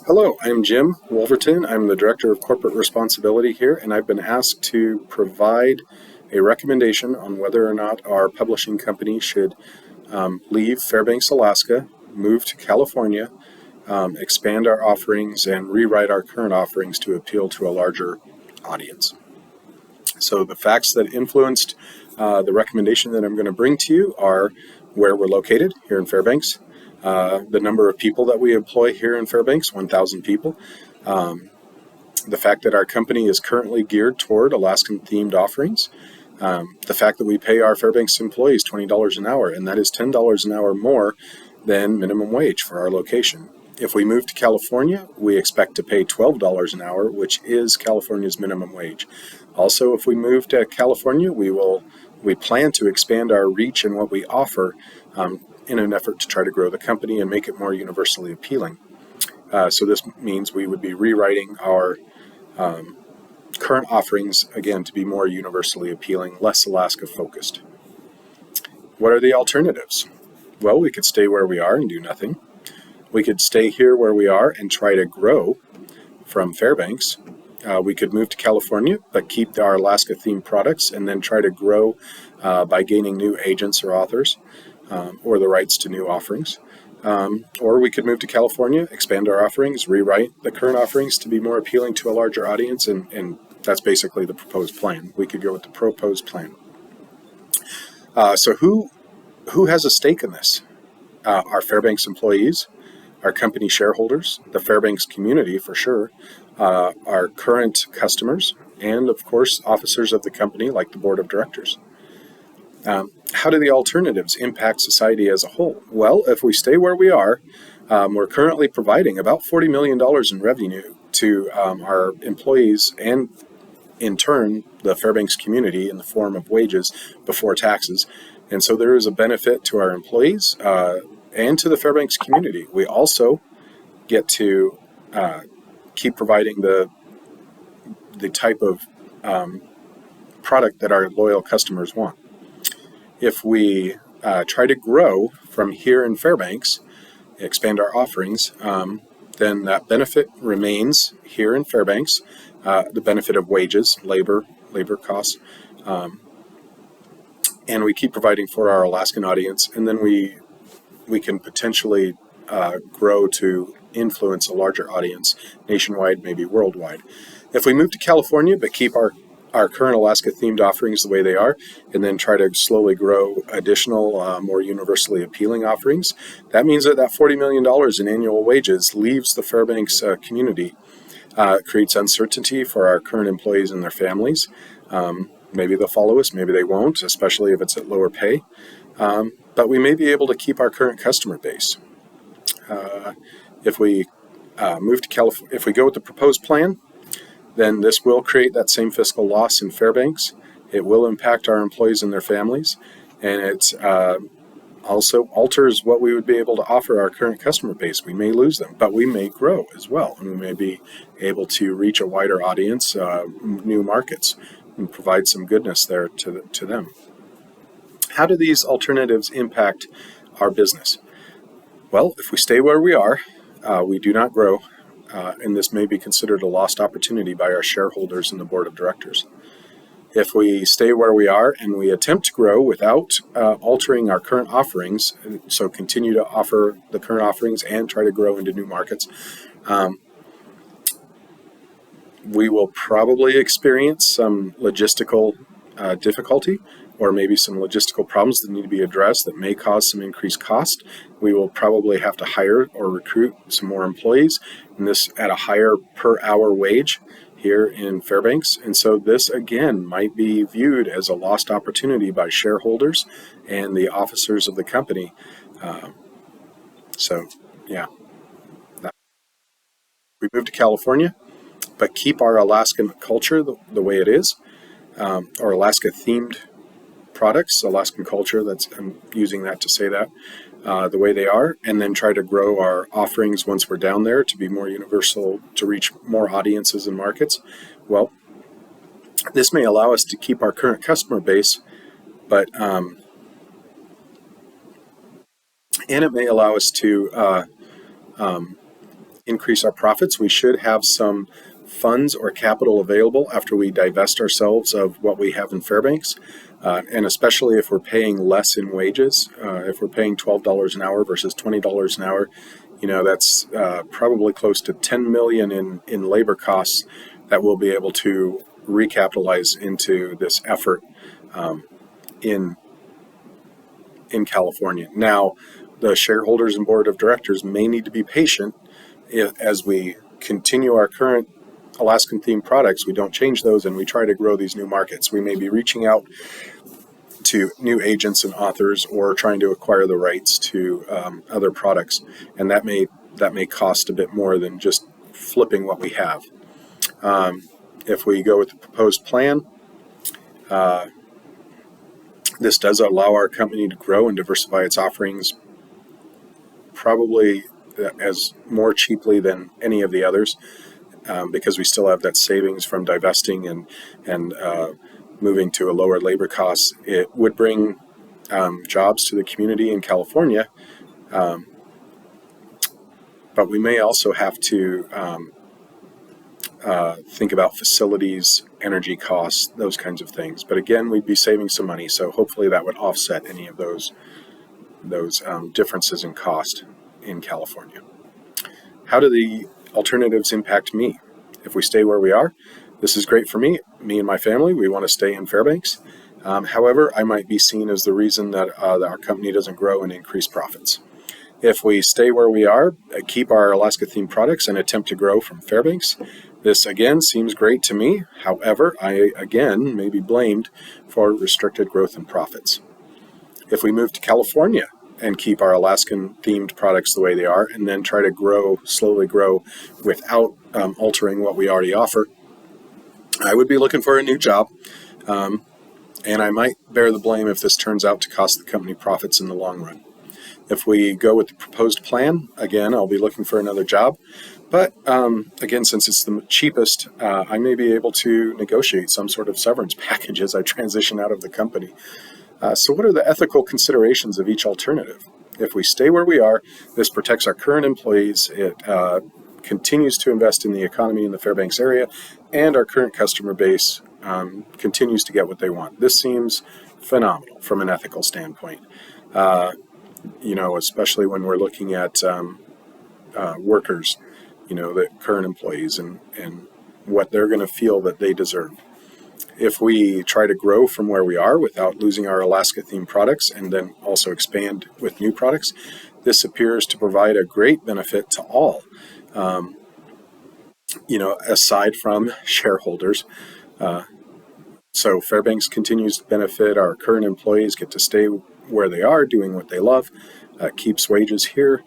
Hello, I'm Jim Wolverton. I'm the Director of Corporate Responsibility here, and I've been asked to provide a recommendation on whether or not our publishing company should leave Fairbanks, Alaska, move to California, expand our offerings, and rewrite our current offerings to appeal to a larger audience. So the facts that influenced the recommendation that I'm going to bring to you are where we're located here in Fairbanks, the number of people that we employ here in Fairbanks, 1,000 people, the fact that our company is currently geared toward Alaskan-themed offerings, the fact that we pay our Fairbanks employees $20 an hour, and that is $10 an hour more than minimum wage for our location. If we move to California, we expect to pay $12 an hour, which is California's minimum wage. Also, if we move to California, we plan to expand our reach and what we offer in an effort to try to grow the company and make it more universally appealing. So this means we would be rewriting our current offerings, again, to be more universally appealing, less Alaska focused. What are the alternatives? Well, we could stay where we are and do nothing. We could stay here where we are and try to grow from Fairbanks. We could move to California, but keep our Alaska-themed products and then try to grow by gaining new agents or authors or the rights to new offerings. Or we could move to California, expand our offerings, rewrite the current offerings to be more appealing to a larger audience, and that's basically the proposed plan. We could go with the proposed plan. So who has a stake in this? Our Fairbanks employees, our company shareholders, the Fairbanks community for sure, our current customers, and of course officers of the company like the board of directors. How do the alternatives impact society as a whole? Well, if we stay where we are, we're currently providing about $40 million in revenue to our employees and in turn the Fairbanks community in the form of wages before taxes. And so there is a benefit to our employees and to the Fairbanks community. We also get to keep providing the type of product that our loyal customers want. If we try to grow from here in Fairbanks, expand our offerings, then that benefit remains here in Fairbanks, the benefit of wages, labor costs, and we keep providing for our Alaskan audience, and then we can potentially grow to influence a larger audience nationwide, maybe worldwide. If we move to California but keep our current Alaska-themed offerings the way they are, and then try to slowly grow additional, more universally appealing offerings, that means that $40 million in annual wages leaves the Fairbanks community. It creates uncertainty for our current employees and their families. Maybe they'll follow us, maybe they won't, especially if it's at lower pay. But we may be able to keep our current customer base. If we move to California, if we go with the proposed plan, then this will create that same fiscal loss in Fairbanks. It will impact our employees and their families, and it also alters what we would be able to offer our current customer base. We may lose them, but we may grow as well, and we may be able to reach a wider audience, new markets, and provide some goodness there to them. How do these alternatives impact our business? Well, if we stay where we are, we do not grow. And this may be considered a lost opportunity by our shareholders and the board of directors. If we stay where we are and we attempt to grow without altering our current offerings, so continue to offer the current offerings and try to grow into new markets, we will probably experience some logistical difficulty, or maybe some logistical problems that need to be addressed that may cause some increased cost. We will probably have to hire or recruit some more employees, and this at a higher per hour wage here in Fairbanks. And so this, again, might be viewed as a lost opportunity by shareholders and the officers of the company. We move to California, but keep our Alaskan culture the way it is, or Alaska-themed products, Alaskan culture, I'm using that to say that, the way they are, and then try to grow our offerings once we're down there to be more universal, to reach more audiences and markets. Well, this may allow us to keep our current customer base, but and it may allow us to increase our profits, we should have some funds or capital available after we divest ourselves of what we have in Fairbanks. And especially if we're paying less in wages, if we're paying $12 an hour versus $20 an hour, that's probably close to $10 million in labor costs that we'll be able to recapitalize into this effort in California. Now, the shareholders and board of directors may need to be patient as we continue our current Alaskan themed products. We don't change those and we try to grow these new markets. We may be reaching out to new agents and authors or trying to acquire the rights to other products, and that may cost a bit more than just flipping what we have. If we go with the proposed plan, this does allow our company to grow and diversify its offerings probably as more cheaply than any of the others, because we still have that savings from divesting and moving to a lower labor costs. It would bring jobs to the community in California, but we may also have to think about facilities, energy costs, those kinds of things. But again, we'd be saving some money, so hopefully that would offset any of those differences in cost in California. How do the alternatives impact me? If we stay where we are, this is great for me and my family. We want to stay in Fairbanks. However, I might be seen as the reason that our company doesn't grow and increase profits. If we stay where we are, keep our Alaska-themed products, and attempt to grow from Fairbanks, this again seems great to me. However, I again may be blamed for restricted growth and profits. If we move to California and keep our Alaskan-themed products the way they are, and then try to slowly grow without altering what we already offer, I would be looking for a new job, and I might bear the blame if this turns out to cost the company profits in the long run. If we go with the proposed plan, again, I'll be looking for another job. But again, since it's the cheapest, I may be able to negotiate some sort of severance package as I transition out of the company. So what are the ethical considerations of each alternative? If we stay where we are, this protects our current employees. It continues to invest in the economy in the Fairbanks area, and our current customer base continues to get what they want. This seems phenomenal from an ethical standpoint. Especially when we're looking at workers, the current employees and what they're going to feel that they deserve. If we try to grow from where we are without losing our Alaska-themed products and then also expand with new products, this appears to provide a great benefit to all, aside from shareholders. So Fairbanks continues to benefit. Our current employees get to stay where they are, doing what they love, keeps wages here.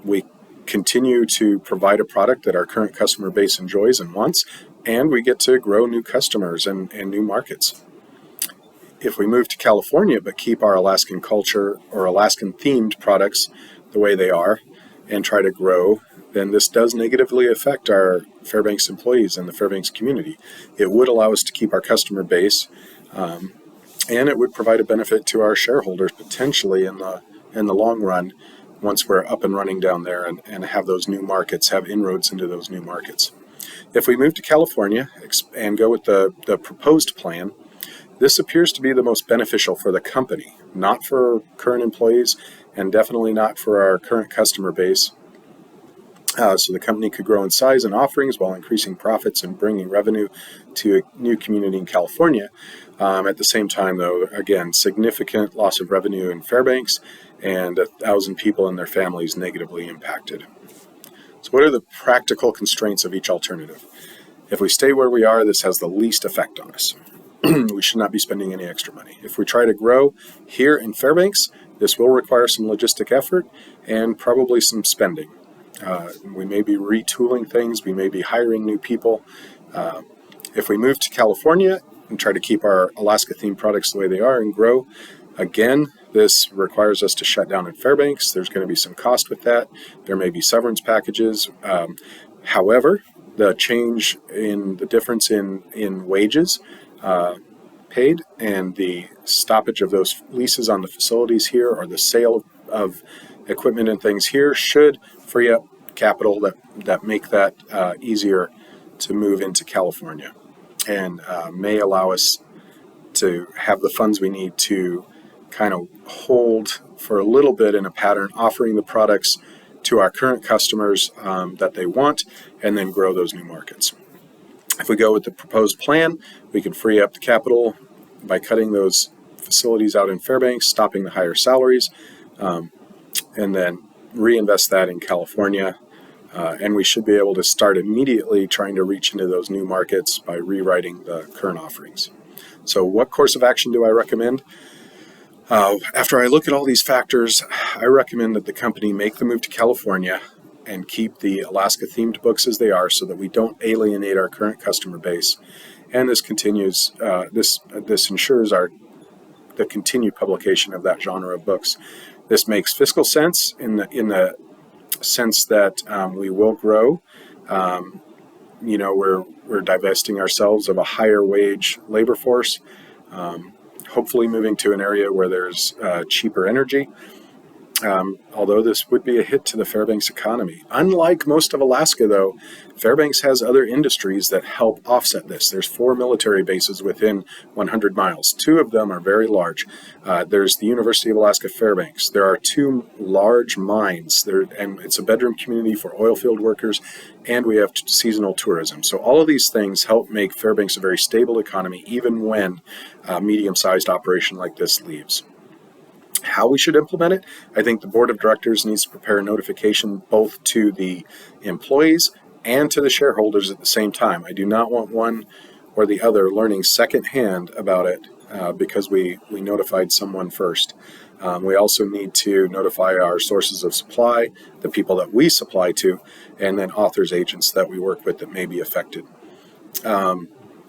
We continue to provide a product that our current customer base enjoys and wants, and we get to grow new customers and new markets. If we move to California but keep our Alaskan culture or Alaskan-themed products the way they are and try to grow, then this does negatively affect our Fairbanks employees and the Fairbanks community. It would allow us to keep our customer base, and it would provide a benefit to our shareholders potentially in the long run once we're up and running down there and have those new markets, have inroads into those new markets. If we move to California and go with the proposed plan, this appears to be the most beneficial for the company, not for current employees and definitely not for our current customer base. So the company could grow in size and offerings while increasing profits and bringing revenue to a new community in California. At the same time, though, again, significant loss of revenue in Fairbanks and 1,000 people and their families negatively impacted. So what are the practical constraints of each alternative? If we stay where we are, this has the least effect on us. We should not be spending any extra money. If we try to grow here in Fairbanks, this will require some logistic effort and probably some spending. We may be retooling things. We may be hiring new people. If we move to California and try to keep our Alaska-themed products the way they are and grow, again, this requires us to shut down in Fairbanks. There's going to be some cost with that. There may be severance packages. However, the change in the difference in wages paid and the stoppage of those leases on the facilities here or the sale of equipment and things here should free up capital that make that easier to move into California, and may allow us to have the funds we need to kind of hold for a little bit in a pattern, offering the products to our current customers that they want, and then grow those new markets. If we go with the proposed plan, we can free up the capital by cutting those facilities out in Fairbanks, stopping the higher salaries, and then reinvest that in California. And we should be able to start immediately trying to reach into those new markets by rewriting the current offerings. So what course of action do I recommend? After I look at all these factors, I recommend that the company make the move to California and keep the Alaska-themed books as they are so that we don't alienate our current customer base. And this continues, this ensures the continued publication of that genre of books. This makes fiscal sense in the sense that we will grow. We're divesting ourselves of a higher wage labor force, hopefully moving to an area where there's cheaper energy. Although this would be a hit to the Fairbanks economy. Unlike most of Alaska, though, Fairbanks has other industries that help offset this. There's 4 military bases within 100 miles. 2 of them are very large. There's the University of Alaska Fairbanks. There are 2 large mines, and it's a bedroom community for oil field workers, and we have seasonal tourism. So all of these things help make Fairbanks a very stable economy, even when a medium-sized operation like this leaves. How we should implement it, I think the board of directors needs to prepare a notification both to the employees and to the shareholders at the same time. I do not want one or the other learning secondhand about it because we notified someone first. We also need to notify our sources of supply, the people that we supply to, and then authors agents that we work with that may be affected.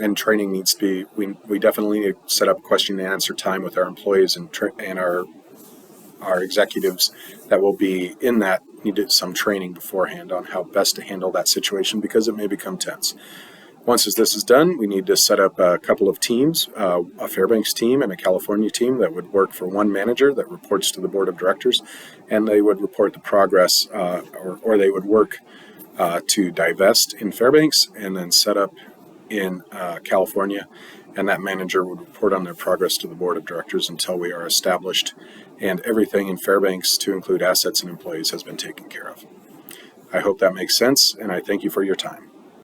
And training needs to be, we definitely need to set up question and answer time with our employees and our executives that will be in that, need some training beforehand on how best to handle that situation because it may become tense. Once this is done, we need to set up a couple of teams, a Fairbanks team and a California team that would work for one manager that reports to the board of directors, and they would report the progress or they would work to divest in Fairbanks and then set up in California, and that manager would report on their progress to the board of directors until we are established and everything in Fairbanks, to include assets and employees, has been taken care of. I hope that makes sense, and I thank you for your time.